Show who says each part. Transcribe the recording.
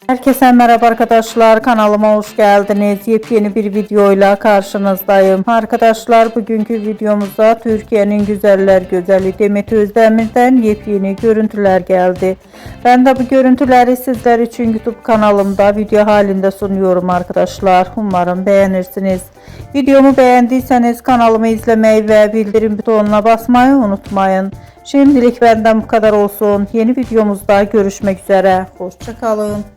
Speaker 1: Herkese merhaba arkadaşlar, kanalıma hoş geldiniz. Yepyeni bir videoyla karşınızdayım. Arkadaşlar, bugünkü videomuzda Türkiye'nin güzeller güzeli Demet Özdemir'den yepyeni görüntüler geldi. Ben de bu görüntüleri sizler için YouTube kanalımda video halinde sunuyorum arkadaşlar. Umarım beğenirsiniz. Videomu beğendiyseniz kanalımı izlemeyi ve bildirim butonuna basmayı unutmayın. Şimdilik benden bu kadar olsun. Yeni videomuzda görüşmek üzere. Hoşça kalın.